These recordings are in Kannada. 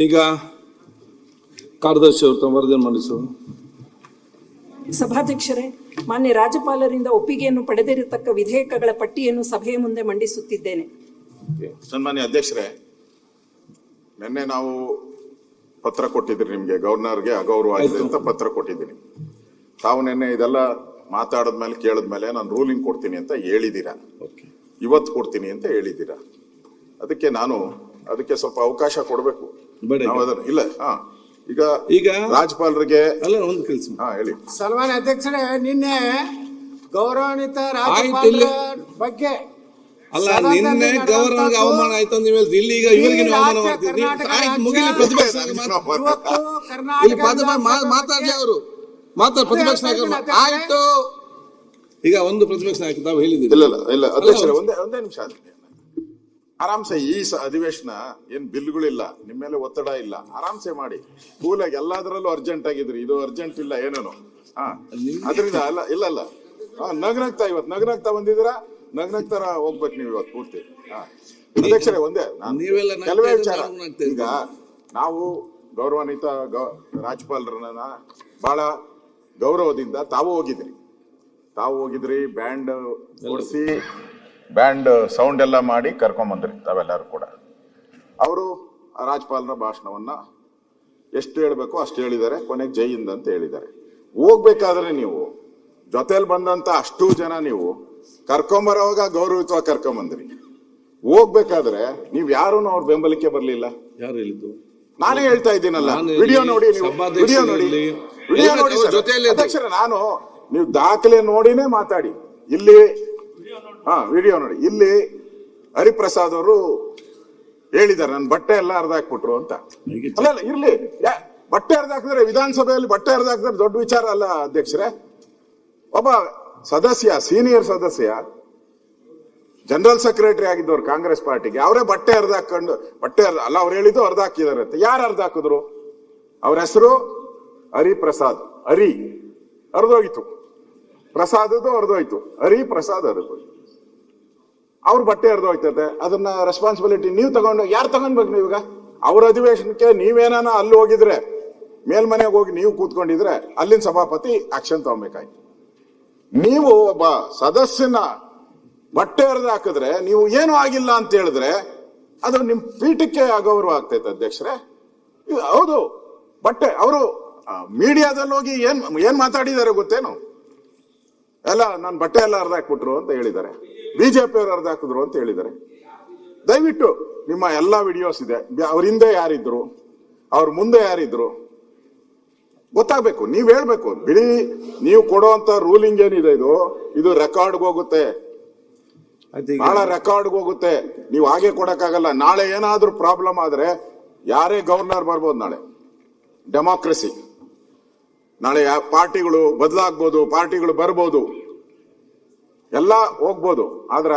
ಈಗ ಕಾರ್ಯದರ್ಶಿ ಅವರು ತಮ್ಮ ವರದಿಯನ್ನು ಮಂಡಿಸುವ. ಸಭಾಧ್ಯಕ್ಷರೇ, ಮಾನ್ಯ ರಾಜ್ಯಪಾಲರಿಂದ ಒಪ್ಪಿಗೆಯನ್ನು ಪಡೆದಿರತಕ್ಕ ವಿಧೇಯಕಗಳ ಪಟ್ಟಿಯನ್ನು ಸಭೆಯ ಮುಂದೆ ಮಂಡಿಸುತ್ತಿದ್ದೇನೆ. ಸನ್ಮಾನ್ಯ ಅಧ್ಯಕ್ಷರೇ, ನಿನ್ನೆ ನಾವು ಪತ್ರ ಕೊಟ್ಟಿದ್ರಿ ನಿಮ್ಗೆ, ಗವರ್ನರ್ಗೆ ಅಗೌರವ ಆಗಿದೆ ಅಂತ ಪತ್ರ ಕೊಟ್ಟಿದ್ದೀನಿ. ತಾವು ನಿನ್ನೆ ಇದೆಲ್ಲ ಮಾತಾಡದ್ಮೇಲೆ ಕೇಳದ್ಮೇಲೆ ನಾನು ರೂಲಿಂಗ್ ಕೊಡ್ತೀನಿ ಅಂತ ಹೇಳಿದ್ದೀರಾ, ಇವತ್ತು ಕೊಡ್ತೀನಿ ಅಂತ ಹೇಳಿದ್ದೀರಾ. ಅದಕ್ಕೆ ಸ್ವಲ್ಪ ಅವಕಾಶ ಕೊಡಬೇಕು. ಇಲ್ಲ ಈಗ ರಾಜ್ಯಪಾಲರಿಗೆ ಒಂದು ಕೆಲಸ ಹೇಳಿ. ಸನ್ಮಾನ್ಯ ಅಧ್ಯಕ್ಷರೇ, ನಿನ್ನೆ ಗೌರವಾನ್ವಿತ ರಾಜ್ಯಪಾಲರ ಬಗ್ಗೆ ನಿನ್ನೆ ಗವರ್ನರ್ಗೆ ಅವಮಾನ ಆಯ್ತು ಅಂತ ನೀವು ಇಲ್ಲಿ ಈಗ ಇವರಿಗೆ ಅವಮಾನ ಮಾಡ್ತೀರಿ. ಮುಗಿಲಿ, ಪ್ರತಿಪಕ್ಷ ಮಾತಾಡ್ಲಿ, ಅವರು ಪ್ರತಿಪಕ್ಷ ನಾಯಕರು ಆಯ್ತು. ಈಗ ಒಂದು ಪ್ರತಿಪಕ್ಷ ನಾಯಕ ತಾವು ಹೇಳಿದ್ದೀರಿ. ಇಲ್ಲ ಅಧ್ಯಕ್ಷರೇ, ಒಂದೇ ನಿಮಿಷ. ಆರಾಮ್ಸೆ ಈ ಅಧಿವೇಶನ ಏನ್ ಬಿಲ್ಗಳಿಲ್ಲ, ನಿಮ್ಮ ಮೇಲೆ ಒತ್ತಡ ಇಲ್ಲ, ಆರಾಮ್ಸೆ ಮಾಡಿ ಕೂಲಾಗಿ. ಎಲ್ಲದರಲ್ಲೂ ಅರ್ಜೆಂಟ್ ಆಗಿದ್ರಿ, ಇದು ಅರ್ಜೆಂಟ್ ಇಲ್ಲ ಏನೇನು. ಅದರಿಂದ ಇಲ್ಲ ನಗ್ನಗ್ತಾ ಇವತ್ತು ನಗ್ನಗ್ತಾ ಬಂದಿದ್ದೀರಾ, ನಗ್ನಗ್ತಾರ ಹೋಗ್ಬೇಕು ನೀವು ಇವತ್ತು ಪೂರ್ತಿ. ಅಧ್ಯಕ್ಷರೇ, ಒಂದೇ ಕೆಲವೇ ವಿಚಾರ. ಈಗ ನಾವು ಗೌರವಾನ್ವಿತ ರಾಜ್ಯಪಾಲರನ್ನ ಬಹಳ ಗೌರವದಿಂದ ತಾವು ಹೋಗಿದ್ರಿ, ಬ್ಯಾಂಡ್ ಓಡಿಸಿ ಬ್ಯಾಂಡ್ ಸೌಂಡ್ ಎಲ್ಲ ಮಾಡಿ ಕರ್ಕೊಂಬಂದ್ರಿ ತಾವೆಲ್ಲರೂ ಕೂಡ. ಅವರು ರಾಜ್ಯಪಾಲರ ಭಾಷಣವನ್ನ ಎಷ್ಟು ಹೇಳ್ಬೇಕು ಅಷ್ಟು ಹೇಳಿದ್ದಾರೆ, ಕೊನೆಗೆ ಜೈ ಹಿಂದ್ ಅಂತ ಹೇಳಿದ್ದಾರೆ. ಹೋಗ್ಬೇಕಾದ್ರೆ ನೀವು ಜೊತೆಲಿ ಬಂದಂತ ಅಷ್ಟು ಜನ ನೀವು ಕರ್ಕೊಂಬರೋವಾಗ ಗೌರವಿತವಾಗಿ ಕರ್ಕೊಂಬಂದ್ರಿ. ಹೋಗ್ಬೇಕಾದ್ರೆ ನೀವ್ ಯಾರು ಅವ್ರ ಬೆಂಬಲಕ್ಕೆ ಬರ್ಲಿಲ್ಲ. ಯಾರು ಹೇಳಿದ್ದು? ನಾನೇ ಹೇಳ್ತಾ ಇದ್ದೀನಲ್ಲ, ವಿಡಿಯೋ ನೋಡಿ, ವಿಡಿಯೋ ನೋಡಿ ಅಧ್ಯಕ್ಷರೇ. ನೀವು ದಾಖಲೆ ನೋಡಿನೇ ಮಾತಾಡಿ. ಇಲ್ಲಿ ವಿಡಿಯೋ ನೋಡಿ. ಇಲ್ಲಿ ಹರಿಪ್ರಸಾದ್ ಅವರು ಹೇಳಿದ್ದಾರೆ, ನನ್ನ ಬಟ್ಟೆ ಎಲ್ಲ ಹರಿದಾಕ್ಬಿಟ್ರು ಅಂತ. ಅಲ್ಲ ಇರ್ಲಿ, ಬಟ್ಟೆ ಹರಿದಾಕಿದ್ರೆ ವಿಧಾನಸಭೆಯಲ್ಲಿ ಬಟ್ಟೆ ಹರಿದಾಕಿದ್ರೆ ದೊಡ್ಡ ವಿಚಾರ ಅಲ್ಲ ಅಧ್ಯಕ್ಷರೇ. ಒಬ್ಬ ಸದಸ್ಯ, ಸೀನಿಯರ್ ಸದಸ್ಯ, ಜನರಲ್ ಸೆಕ್ರೆಟರಿ ಆಗಿದ್ದವ್ರು ಕಾಂಗ್ರೆಸ್ ಪಾರ್ಟಿಗೆ, ಅವರೇ ಬಟ್ಟೆ ಹರಿದಾಕೊಂಡು ಅವ್ರು ಹೇಳಿದ್ದು ಹರಿದಾಕಿದಾರೆ ಅಂತ. ಯಾರು ಹರಿದಾಕಿದ್ರು? ಅವ್ರ ಹೆಸರು ಹರಿಪ್ರಸಾದ್. ಹರಿದೋಯ್ತು, ಪ್ರಸಾದದ್ದು ಹರಿದೋಯ್ತು, ಹರಿಪ್ರಸಾದ್ ಹರಿದೋಯ್ತು. ಅವ್ರ ಬಟ್ಟೆ ಹರಿದೋಯ್ತದೆ. ಅದನ್ನ ರೆಸ್ಪಾನ್ಸಿಬಿಲಿಟಿ ನೀವು ತಗೊಂಡು ಯಾರು ತಗೊಂಡ್ಬೇಕು? ನೀವೀಗ ಅವ್ರ ಅಧಿವೇಶನಕ್ಕೆ ನೀವೇನ ಅಲ್ಲಿ ಹೋಗಿದ್ರೆ, ಮೇಲ್ಮನೆಗೆ ಹೋಗಿ ನೀವು ಕೂತ್ಕೊಂಡಿದ್ರೆ ಅಲ್ಲಿನ ಸಭಾಪತಿ ಆಕ್ಷನ್ ತಗೊಬೇಕಾಯ್ತು. ನೀವು ಒಬ್ಬ ಸದಸ್ಯನ ಬಟ್ಟೆ ಹರಿದು ಹಾಕಿದ್ರೆ, ನೀವು ಏನು ಆಗಿಲ್ಲ ಅಂತ ಹೇಳಿದ್ರೆ ಅದು ನಿಮ್ ಪೀಠಕ್ಕೆ ಅಗೌರವ ಆಗ್ತೈತೆ ಅಧ್ಯಕ್ಷರೇ. ಹೌದು, ಬಟ್ಟೆ ಅವರು ಮೀಡಿಯಾದಲ್ಲಿ ಹೋಗಿ ಏನ್ ಮಾತಾಡಿದ್ದಾರೆ ಗೊತ್ತೇನು? ಎಲ್ಲ ನನ್ನ ಬಟ್ಟೆ ಎಲ್ಲ ಹರಿದಾಕ್ಬಿಟ್ರು ಅಂತ ಹೇಳಿದ್ದಾರೆ, ಬಿಜೆಪಿ ಅವರು ಹರಿದಾಕಿದ್ರು ಅಂತ ಹೇಳಿದ್ದಾರೆ. ದಯವಿಟ್ಟು ನಿಮ್ಮ ಎಲ್ಲಾ ವಿಡಿಯೋಸ್ ಇದೆ, ಅವ್ರ ಹಿಂದೆ ಯಾರಿದ್ರು, ಅವ್ರ ಮುಂದೆ ಯಾರಿದ್ರು ಗೊತ್ತಾಗ್ಬೇಕು. ನೀವ್ ಹೇಳ್ಬೇಕು. ಬಿಡಿ, ನೀವು ಕೊಡುವಂತ ರೂಲಿಂಗ್ ಏನಿದೆ ಇದು ರೆಕಾರ್ಡ್ಗೆ ಹೋಗುತ್ತೆ, ಬಹಳ ರೆಕಾರ್ಡ್ಗೆ ಹೋಗುತ್ತೆ. ನೀವು ಹಾಗೆ ಕೊಡಕ್ಕಾಗಲ್ಲ. ನಾಳೆ ಏನಾದ್ರೂ ಪ್ರಾಬ್ಲಮ್ ಆದ್ರೆ ಯಾರೇ ಗವರ್ನರ್ ಬರ್ಬೋದು. ನಾಳೆ ಡೆಮಾಕ್ರಸಿ, ನಾಳೆ ಪಾರ್ಟಿಗಳು ಬದಲಾಗ್ಬೋದು, ಪಾರ್ಟಿಗಳು ಬರ್ಬೋದು, ಎಲ್ಲ ಹೋಗ್ಬೋದು. ಆದ್ರೆ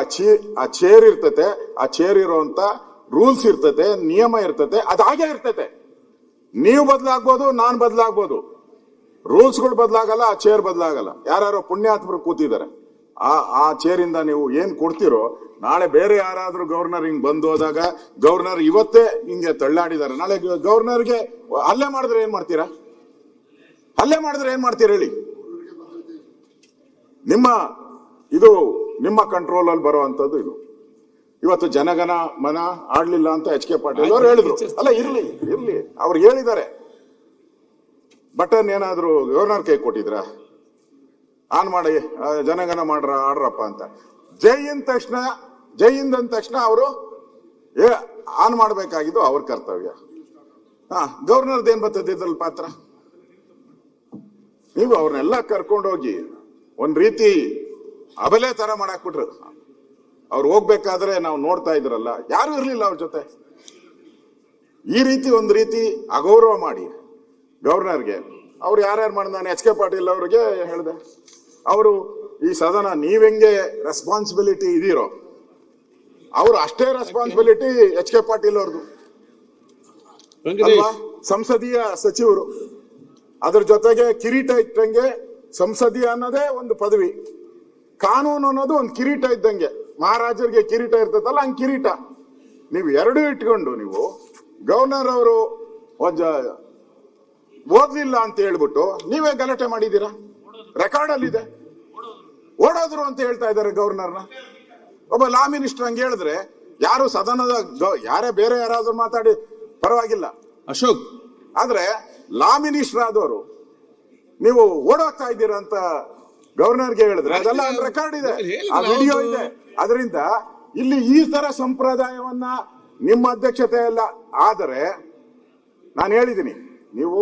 ಆ ಚೇರ್ ಇರ್ತತೆ, ಆ ಚೇರ್ ಇರುವಂತ ರೂಲ್ಸ್ ಇರ್ತತೆ, ನಿಯಮ ಇರ್ತತೆ, ಅದು ಹಾಗೆ ಇರ್ತತೆ. ನೀವು ಬದಲಾಗ್ಬೋದು, ನಾನ್ ಬದಲಾಗ್ಬೋದು, ರೂಲ್ಸ್ಗಳು ಬದಲಾಗಲ್ಲ, ಆ ಚೇರ್ ಬದಲಾಗಲ್ಲ. ಯಾರು ಪುಣ್ಯಾತ್ಮರು ಕೂತಿದ್ದಾರೆ, ಆ ಚೇರಿಂದ ನೀವು ಏನ್ ಕೊಡ್ತಿರೋ, ನಾಳೆ ಬೇರೆ ಯಾರಾದ್ರೂ ಗವರ್ನರ್ ಹಿಂಗ್ ಬಂದು ಹೋದಾಗ, ಗವರ್ನರ್ ಇವತ್ತೇ ಹಿಂಗೆ ತಳ್ಳಾಡಿದ್ದಾರೆ, ನಾಳೆ ಗವರ್ನರ್ಗೆ ಹಲ್ಲೆ ಮಾಡಿದ್ರೆ ಏನ್ ಮಾಡ್ತೀರಾ? ಹೇಳಿ. ನಿಮ್ಮ ಕಂಟ್ರೋಲ್ ಅಲ್ಲಿ ಬರುವಂತದ್ದು ಇದು. ಇವತ್ತು ಜನಗಣ ಮನ ಆಡ್ಲಿಲ್ಲ ಅಂತ HK ಪಾಟೀಲ್ ಅವರು ಹೇಳಿದ್ರು. ಅಲ್ಲ ಇರ್ಲಿ, ಅವ್ರು ಹೇಳಿದ್ದಾರೆ. ಬಟನ್ ಏನಾದ್ರು ಗವರ್ನರ್ ಕೈ ಕೊಟ್ಟಿದ್ರ? ಆನ್ ಮಾಡಿ ಜನಗಣ ಆಡ್ರಪ್ಪ ಅಂತ. ಜೈ ಹಿಂದ್ ಅಂದ ತಕ್ಷಣ ಅವರು ಆನ್ ಮಾಡ್ಬೇಕಾಗಿದ್ದು ಅವ್ರ ಕರ್ತವ್ಯ. ಗವರ್ನರ್ದ ಏನ್ ಬರ್ತದೆ ಇದ್ರಲ್ಲಿ ಪಾತ್ರ? ನೀವು ಅವ್ರನ್ನೆಲ್ಲ ಕರ್ಕೊಂಡೋಗಿ ಒಂದ್ ರೀತಿ ಅಬಲೆ ತರ ಮಾಡಾಕ್ಬಿಟ್ರು. ಅವ್ರು ಹೋಗ್ಬೇಕಾದ್ರೆ ನಾವು ನೋಡ್ತಾ ಇದ್ರಲ್ಲ, ಯಾರು ಇರ್ಲಿಲ್ಲ ಅವ್ರ ಜೊತೆ. ಈ ರೀತಿ ಒಂದ್ ರೀತಿ ಅಗೌರವ ಮಾಡಿ ಗವರ್ನರ್ಗೆ ಅವ್ರು ಯಾರ್ಯಾರು ಮಾಡಿದಾನೆ HK ಪಾಟೀಲ್ ಅವ್ರಿಗೆ ಹೇಳಿದೆ. ಅವರು ಈ ಸದನ ನೀವೆಂಗೆ ರೆಸ್ಪಾನ್ಸಿಬಿಲಿಟಿ ಇದೀರೋ, ಅವ್ರು ಅಷ್ಟೇ ರೆಸ್ಪಾನ್ಸಿಬಿಲಿಟಿ HK ಪಾಟೀಲ್ ಅವ್ರದ್ದು. ಸಂಸದೀಯ ಸಚಿವರು, ಅದ್ರ ಜೊತೆಗೆ ಕಿರೀಟ ಇಟ್ಟಂಗೆ ಸಂಸದೀಯ ಅನ್ನೋದೇ ಒಂದು ಪದವಿ, ಕಾನೂನು ಅನ್ನೋದು ಒಂದು ಕಿರೀಟ ಇದ್ದಂಗೆ. ಮಹಾರಾಜರಿಗೆ ಕಿರೀಟ ಇರ್ತದಲ್ಲ, ಹಂಗ್ ಕಿರೀಟ. ನೀವು ಎರಡು ಇಟ್ಕೊಂಡು ನೀವು ಗವರ್ನರ್ ಅವರು ಓದ್ಲಿಲ್ಲ ಅಂತ ಹೇಳ್ಬಿಟ್ಟು ನೀವೇ ಗಲಾಟೆ ಮಾಡಿದ್ದೀರಾ. ರೆಕಾರ್ಡ್ ಅಲ್ಲಿ ಇದೆ, ಓಡೋದ್ರು ಅಂತ ಹೇಳ್ತಾ ಇದ್ದಾರೆ ಗವರ್ನರ್ನ. ಒಬ್ಬ ಲಾ ಮಿನಿಸ್ಟರ್ ಹಂಗೆ ಹೇಳಿದ್ರೆ ಯಾರು ಸದನದ ಯಾರೇ ಬೇರೆ ಯಾರಾದ್ರೂ ಮಾತಾಡಿ ಪರವಾಗಿಲ್ಲ ಅಶೋಕ್, ಆದ್ರೆ ಲಾ ಮಿನಿಸ್ಟರ್ ಆದವರು ನೀವು ಓಡೋಗ್ತಾ ಇದ್ದೀರಾ ಅಂತ ಗವರ್ನರ್ಗೆ ಹೇಳಿದ್ರೆ ಅದೆಲ್ಲ ರೆಕಾರ್ಡ್ ಇದೆ, ಆ ವಿಡಿಯೋ ಇದೆ. ಅದರಿಂದ ಇಲ್ಲಿ ಈ ತರ ಸಂಪ್ರದಾಯವನ್ನ ನಿಮ್ಮ ಅಧ್ಯಕ್ಷತೆ ಎಲ್ಲ ಆದರೆ ನಾನು ಹೇಳಿದ್ದೀನಿ, ನೀವು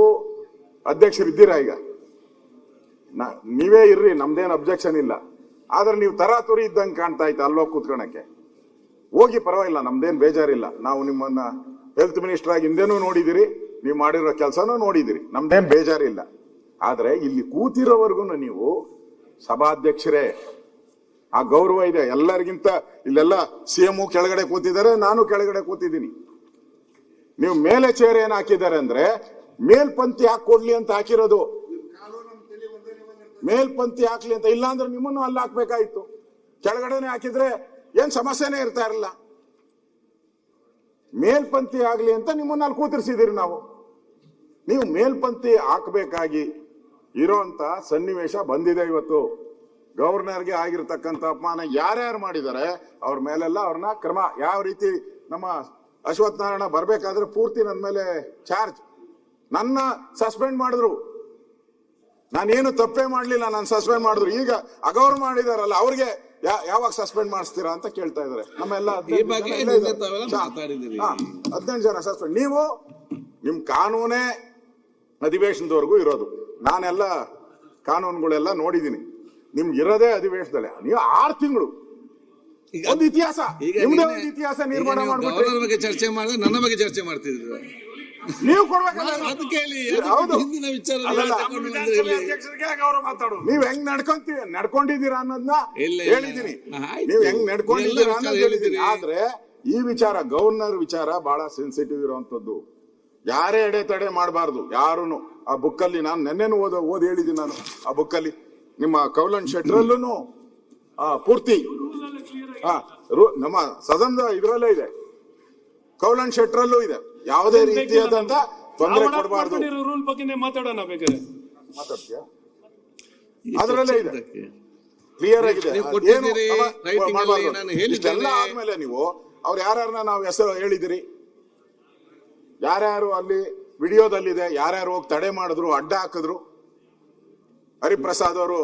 ಅಧ್ಯಕ್ಷರಿದ್ದೀರಾ ಈಗ, ನೀವೇ ಇರ್ರಿ, ನಮ್ದೇನು ಅಬ್ಜೆಕ್ಷನ್ ಇಲ್ಲ. ಆದ್ರೆ ನೀವು ತರಾತುರಿ ಇದ್ದಂಗೆ ಕಾಣ್ತಾ ಇತ್ತು ಅಲ್ವಾ ಕೂತ್ಕೊಳಕ್ಕೆ. ಹೋಗಿ ಪರವಾಗಿಲ್ಲ, ನಮ್ದೇನು ಬೇಜಾರಿಲ್ಲ. ನಾವು ನಿಮ್ಮನ್ನ ಹೆಲ್ತ್ ಮಿನಿಸ್ಟರ್ ಆಗಿ ಹಿಂದೆನೂ ನೋಡಿದಿರಿ, ನೀವು ಮಾಡಿರೋ ಕೆಲಸನೂ ನೋಡಿದಿರಿ, ನಮ್ದೇನು ಬೇಜಾರಿಲ್ಲ. ಆದ್ರೆ ಇಲ್ಲಿ ಕೂತಿರೋವರೆಗೂ ನೀವು ಸಭಾಧ್ಯಕ್ಷರೇ, ಆ ಗೌರವ ಇದೆ ಎಲ್ಲರಿಗಿಂತ. ಇಲ್ಲೆಲ್ಲ CM ಕೆಳಗಡೆ ಕೂತಿದ್ದಾರೆ, ನಾನು ಕೆಳಗಡೆ ಕೂತಿದ್ದೀನಿ. ನೀವು ಮೇಲೆ ಚೇರ್ ಏನ್ ಹಾಕಿದ್ದಾರೆ ಅಂದ್ರೆ ಮೇಲ್ಪಂಕ್ತಿ ಹಾಕೊಡ್ಲಿ ಅಂತ ಹಾಕಿರೋದು. ಮೇಲ್ಪಂಕ್ತಿ ಹಾಕ್ಲಿ ಅಂತ, ಇಲ್ಲ ಅಂದ್ರೆ ನಿಮ್ಮನ್ನು ಅಲ್ಲಿ ಹಾಕ್ಬೇಕಾಯ್ತು. ಕೆಳಗಡೆನೆ ಹಾಕಿದ್ರೆ ಏನ್ ಸಮಸ್ಯೆನೇ ಇರ್ತಾ ಇರಲಿಲ್ಲ. ಮೇಲ್ಪಂಕ್ತಿ ಆಗ್ಲಿ ಅಂತ ನಿಮ್ಮನ್ನ ಅಲ್ಲಿ ಕೂತಿರ್ಸಿದಿರಿ ನಾವು. ನೀವು ಮೇಲ್ಪಂಕ್ತಿ ಹಾಕಬೇಕಾಗಿ ಇರೋಂತ ಸನ್ನಿವೇಶ ಬಂದಿದೆ ಇವತ್ತು. ಗವರ್ನರ್ಗೆ ಆಗಿರ್ತಕ್ಕಂಥ ಅಪಮಾನ ಯಾರ್ಯಾರು ಮಾಡಿದ್ದಾರೆ ಅವ್ರ ಮೇಲೆಲ್ಲ ಅವ್ರನ್ನ ಕ್ರಮ. ಯಾವ ರೀತಿ ನಮ್ಮ ಅಶ್ವಥ್ ನಾರಾಯಣ ಬರ್ಬೇಕಾದ್ರೆ ಪೂರ್ತಿ ನನ್ನ ಮೇಲೆ ಚಾರ್ಜ್, ನನ್ನ ಸಸ್ಪೆಂಡ್ ಮಾಡಿದ್ರು. ನಾನೇನು ತಪ್ಪೇ ಮಾಡ್ಲಿಲ್ಲ, ನಾನು ಸಸ್ಪೆಂಡ್ ಮಾಡಿದ್ರು. ಈಗ ಅಗೌರವ ಮಾಡಿದಾರಲ್ಲ ಅವ್ರಿಗೆ ಯಾವಾಗ ಸಸ್ಪೆಂಡ್ ಮಾಡಿಸ್ತೀರಾ ಅಂತ ಕೇಳ್ತಾ ಇದಾರೆ. ನಮ್ಮೆಲ್ಲ 15 ಜನ ಸಸ್ಪೆಂಡ್. ನೀವು ನಿಮ್ ಕಾನೂನೇ ಅಧಿವೇಶನದವರೆಗೂ ಇರೋದು. ನಾನೆಲ್ಲ ಕಾನೂನುಗಳೆಲ್ಲ ನೋಡಿದೀನಿ. ನಿಮ್ಗೆ ಇರೋದೇ ಅಧಿವೇಶನದಲ್ಲೇ. ನೀವು 6 ತಿಂಗಳು ಒಂದು ಇತಿಹಾಸ, ನಿಮ್ದೇ ಒಂದು ಇತಿಹಾಸ ನಿರ್ಮಾಣ ಮಾಡ್ಬಿಟ್ಟು ಬಗ್ಗೆ ಚರ್ಚೆ ಮಾಡಿದ್ರೆ ನನ್ನ ಬಗ್ಗೆ ಚರ್ಚೆ ಮಾಡ್ತಿದ್ರು. ನೀವು ಕೊಡ್ಬೇಕಲ್ಲ. ಹೌದು, ನೀವ್ ಹೆಂಗ್ ನಡ್ಕೊಂಡಿದ್ದೀರಾ ಅನ್ನೋದನ್ನ ಹೇಳಿದೀನಿ. ನೀವ್ ಹೆಂಗ್ ನಡ್ಕೊಂಡಿದ್ದೀರಾ ಅನ್ನೋದು ಹೇಳಿದೀನಿ. ಆದ್ರೆ ಈ ವಿಚಾರ, ಗವರ್ನರ್ ವಿಚಾರ ಬಹಳ ಸೆನ್ಸಿಟಿವ್ ಇರುವಂತದ್ದು. ಯಾರೇ ಎಡೆತಡೆ ಮಾಡಬಾರ್ದು ಯಾರುನು. ಆ ಬುಕ್ಕಲ್ಲಿ ನಾನು ನೆನ್ನೆನು ಓದಿ ಹೇಳಿದ್ದೀನಿ. ನಾನು ಆ ಬುಕ್ಕಲ್ಲಿ ನಿಮ್ಮ ಕೌಲನ್ ಶೆಟ್ರಲ್ಲೂ ಪೂರ್ತಿ ನಮ್ಮ ಸದನದ ಇದ್ರಲ್ಲೇ ಇದೆ, ಕೌಲನ್ ಶೆಟ್ರಲ್ಲೂ ಇದೆ. ಯಾವುದೇ ರೀತಿಯಾದಂತ ತೊಂದರೆ ಕೊಡಬಾರ್ದು. ರೂಲ್ ಬಗ್ಗೆ ಮಾತಾಡೋಣ ಬೇಕಾದ್ರೆ. ಮಾತಾಡ್ತೀಯಾ? ಅದರಲ್ಲೇ ಇದೆ, ಕ್ಲಿಯರ್ ಆಗಿದೆ. ಇಷ್ಟೆಲ್ಲ ಆದ್ಮೇಲೆ ನೀವು ಅವ್ರು ಯಾರ್ಯಾರನ್ನ ನಾವು ಹೆಸರು ಹೇಳಿದಿರಿ, ಯಾರ್ಯಾರು ಅಲ್ಲಿ ವಿಡಿಯೋದಲ್ಲಿದೆ, ಯಾರ್ಯಾರು ಹೋಗಿ ತಡೆ ಮಾಡಿದ್ರು, ಅಡ್ಡ ಹಾಕಿದ್ರು. ಹರಿಪ್ರಸಾದ್ ಅವರು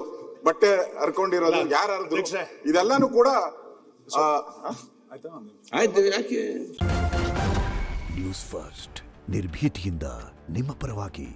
ಬಟ್ಟೆ ಹರ್ಕೊಂಡಿರೋದು ಯಾರು, ಇದೆಲ್ಲಾನು ಕೂಡ ಆಯ್ತು. ಯಾಕೆ ನ್ಯೂಸ್ ಫಸ್ಟ್ ನಿರ್ಭೀತಿಯಿಂದ ನಿಮ್ಮ ಪರವಾಗಿ.